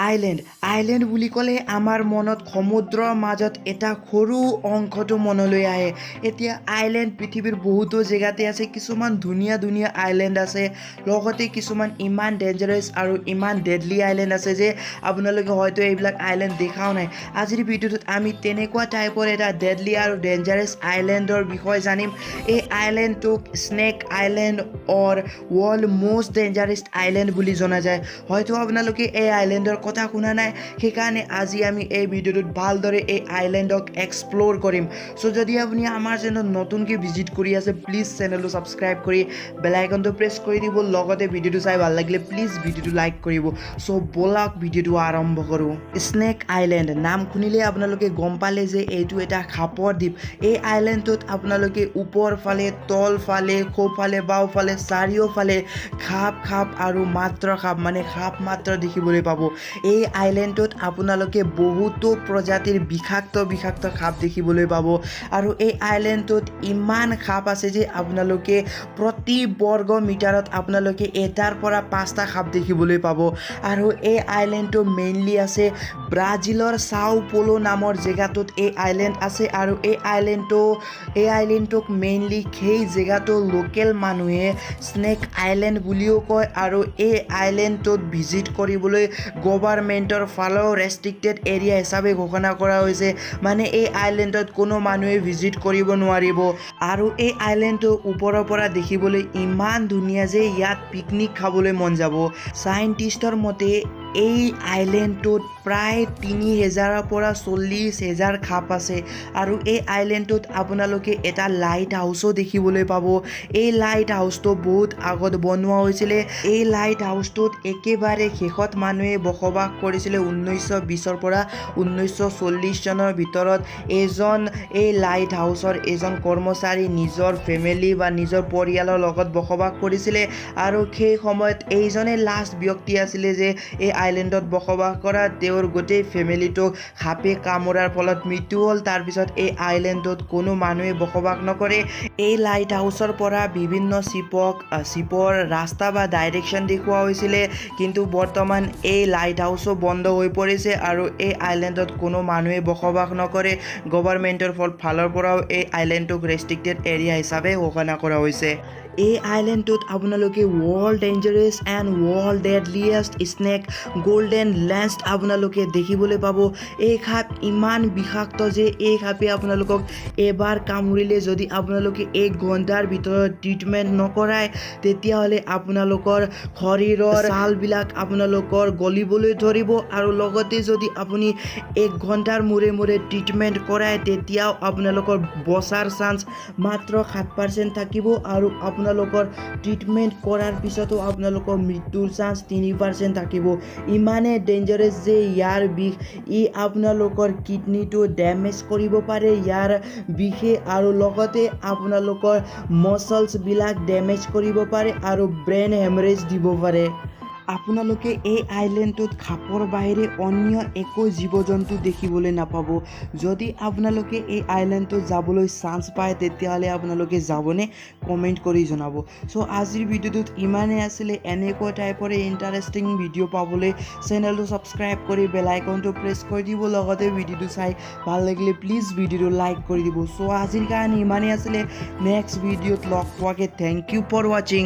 Island বুলি ক'লে আমাৰ মনত সমুদ্ৰৰ মাজত এটা সৰু অংশটো মনলৈ আহে। এতিয়া আইলেণ্ড পৃথিৱীৰ বহুতো জেগাতে আছে, কিছুমান ধুনীয়া ধুনীয়া আইলেণ্ড আছে, লগতে কিছুমান ইমান ডেঞ্জাৰাছ আৰু ইমান ডেডলি আইলেণ্ড আছে যে আপোনালোকে হয়তো এইবিলাক আইলেণ্ড দেখাও নাই। আজিৰ ভিডিঅ'টোত আমি তেনেকুৱা টাইপৰ এটা ডেডলি আৰু ডেঞ্জাৰাছ আইলেণ্ডৰ বিষয়ে জানিম। এই আইলেণ্ডটোক স্নেক আইলেণ্ড অৰ ৱৰ্ল্ড মষ্ট ডেঞ্জাৰাছ আইলেণ্ড বুলি জনা যায়। হয়তো আপোনালোকে এই আইলেণ্ডৰ কথা শুনা নাই, সেইকাৰণে আজি আমি এই ভিডিঅ'টোত ভালদৰে এই আইলেণ্ডক এক্সপ্ল'ৰ কৰিম। চ' যদি আপুনি আমাৰ চেনেলত নতুনকৈ ভিজিট কৰি আছে, প্লিজ চেনেলটো ছাবস্ক্ৰাইব কৰি বেল আইকনটো প্ৰেছ কৰি দিব, লগতে ভিডিঅ'টো চাই ভাল লাগিলে প্লিজ ভিডিঅ'টো লাইক কৰিব। চ' ব'লক ভিডিঅ'টো আৰম্ভ কৰোঁ। স্নেক আইলেণ্ড নাম শুনিলে আপোনালোকে গম পালে যে এইটো এটা সাপৰ দ্বীপ। এই আইলেণ্ডটোত আপোনালোকে ওপৰ ফালে, তল ফালে, সোঁফালে, বাওঁফালে, চাৰিওফালে সাপ আৰু মাত্ৰ সাপ, মানে সাপ মাত্ৰ দেখিবলৈ পাব। এই আইলেণ্ডটোত আপোনালোকে বহুতো প্ৰজাতিৰ বিষাক্ত সাপ দেখিবলৈ পাব, আৰু এই আইলেণ্ডটোত ইমান সাপ আছে যে আপোনালোকে প্ৰতি বৰ্গ মিটাৰত আপোনালোকে এটাৰ পৰা 5টা সাপ দেখিবলৈ পাব। আৰু এই আইলেণ্ডটো মেইনলি আছে ব্ৰাজিলৰ চাও প'লো নামৰ জেগাটোত এই আইলেণ্ড আছে, আৰু এই আইলেণ্ডটোক মেইনলি সেই জেগাটো লোকেল মানুহে স্নেক আইলেণ্ড বুলিও কয়। আৰু এই আইলেণ্ডটোত ভিজিট কৰিবলৈ গভৰ্ণমেণ্টৰ ফালেও ৰেষ্ট্ৰিক্টেড এৰিয়া হিচাপে ঘোষণা কৰা হৈছে, মানে এই আইলেণ্ডত কোনো মানুহে ভিজিট কৰিব নোৱাৰিব। আৰু এই আইলেণ্ডটো ওপৰৰ পৰা দেখিবলৈ ইমান ধুনীয়া যে ইয়াত পিকনিক খাবলৈ মন যাব। চাইণ্টিষ্টৰ মতে এই আইলেণ্ডটোত প্ৰায় 30,000ৰ পৰা 40,000 সাপ আছে। আৰু এই আইলেণ্ডটোত আপোনালোকে এটা লাইট হাউচো দেখিবলৈ পাব। এই লাইট হাউচটো বহুত আগত বনোৱা হৈছিলে। এই লাইট হাউচটোত একেবাৰে শেষত মানুহে বসবাস কৰিছিলে 1920ৰ পৰা 1940 চনৰ ভিতৰত। এই লাইট হাউচৰ এজন কৰ্মচাৰী নিজৰ ফেমিলি বা নিজৰ পৰিয়ালৰ লগত বসবাস কৰিছিলে, আৰু সেই সময়ত এইজনে লাষ্ট ব্যক্তি আছিলে যে এই আইলেণ্ডত বসবাস কৰা। তেওঁৰ গোটেই ফেমিলিটোক সাপে কামোৰাৰ ফলত মৃত্যু হ'ল। তাৰপিছত এই আইলেণ্ডত কোনো মানুহে বসবাস নকৰে। এই লাইট হাউচৰ পৰা বিভিন্ন শ্বিপৰ ৰাস্তা বা ডাইৰেকশ্যন দেখুওৱা হৈছিলে, কিন্তু বৰ্তমান এই লাইট হাউচো বন্ধ হৈ পৰিছে, আৰু এই আইলেণ্ডত কোনো মানুহে বসবাস নকৰে। গভৰ্ণমেণ্টৰ ফালৰ পৰাও এই আইলেণ্ডটোক ৰেষ্ট্ৰিক্টেড এৰিয়া হিচাপে ঘোষণা কৰা হৈছে। এই আইলেণ্ডটোত আপোনালোকে world dangerous and world deadliest snake golden lance আপোনালোকে দেখিবলৈ পাব। এই সাপ ইমান বিষাক্ত যে এই সাপে আপোনালোকক এবাৰ কামুৰিলে যদি আপোনালোকে 1 ঘণ্টাৰ ভিতৰত ট্ৰিটমেণ্ট নকৰায়, তেতিয়াহ'লে আপোনালোকৰ শৰীৰৰ ছালবিলাক আপোনালোকৰ গলিবলৈ ধৰিব। আৰু লগতে যদি আপুনি 1 ঘণ্টাৰ মূৰে ট্ৰিটমেণ্ট কৰায়, তেতিয়াও আপোনালোকৰ বচাৰ চান্স মাত্ৰ 7% থাকিব, আৰু আপোনালোকৰ ট্ৰিটমেণ্ট কৰাৰ পিছতো আপোনালোকৰ মৃত্যুৰ চান্স 3% থাকিব। ইমানেই ডেঞ্জাৰাছ যে ইয়াৰ বিষ আপোনালোকৰ কিডনীটো ডেমেজ কৰিব পাৰে ইয়াৰ বিষে, আৰু লগতে আপোনালোকৰ মাছলছবিলাক ডেমেজ কৰিব পাৰে আৰু ব্ৰেইন হেমাৰেজ দিব পাৰে। আপোনালোকে এই আইলেণ্ডটোত সাপৰ বাহিৰে অন্য একো জীৱ জন্তু দেখিবলৈ নাপাব। যদি আপোনালোকে এই আইলেণ্ডটোত যাবলৈ চান্স পায়, তেতিয়াহ'লে আপোনালোকে যাবনে? কমেণ্ট কৰি জনাব। চ' আজিৰ ভিডিঅ'টোত ইমানেই আছিলে। এনেকুৱা টাইপৰে ইণ্টাৰেষ্টিং ভিডিঅ' পাবলৈ চেনেলটো ছাবস্ক্ৰাইব কৰি বেল আইকনটো প্ৰেছ কৰি দিব, লগতে ভিডিঅ'টো চাই ভাল লাগিলে প্লিজ ভিডিঅ'টো লাইক কৰি দিব। চ' আজিৰ কাৰণে ইমানেই আছিলে। নেক্সট ভিডিঅ'ত লগ পোৱাকৈ থেংক ইউ ফৰ ৱাচিং।